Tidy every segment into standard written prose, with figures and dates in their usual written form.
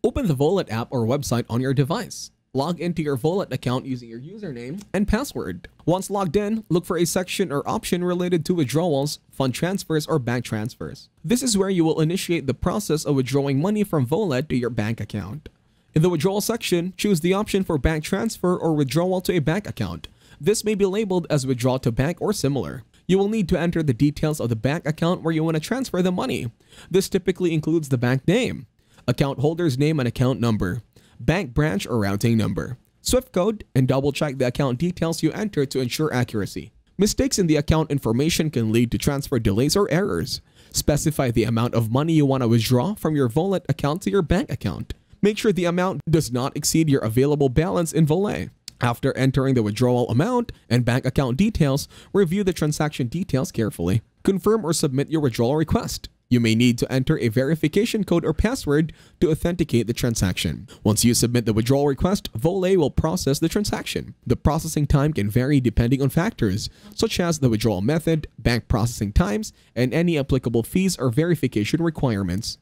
Open the Volet app or website on your device. Log into your Volet account using your username and password. Once logged in, look for a section or option related to withdrawals, fund transfers, or bank transfers. This is where you will initiate the process of withdrawing money from Volet to your bank account. In the withdrawal section, choose the option for bank transfer or withdrawal to a bank account. This may be labeled as withdraw to bank or similar. You will need to enter the details of the bank account where you want to transfer the money. This typically includes the bank name, account holder's name and account number, bank branch or routing number, SWIFT code, and double-check the account details you enter to ensure accuracy. Mistakes in the account information can lead to transfer delays or errors. Specify the amount of money you want to withdraw from your Volet account to your bank account. Make sure the amount does not exceed your available balance in Volet. After entering the withdrawal amount and bank account details, review the transaction details carefully. Confirm or submit your withdrawal request. You may need to enter a verification code or password to authenticate the transaction. Once you submit the withdrawal request, Volet will process the transaction. The processing time can vary depending on factors, such as the withdrawal method, bank processing times, and any applicable fees or verification requirements.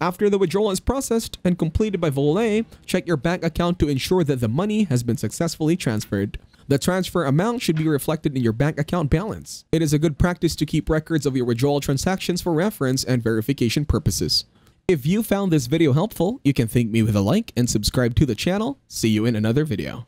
After the withdrawal is processed and completed by Volet, check your bank account to ensure that the money has been successfully transferred. The transfer amount should be reflected in your bank account balance. It is a good practice to keep records of your withdrawal transactions for reference and verification purposes. If you found this video helpful, you can thank me with a like and subscribe to the channel. See you in another video.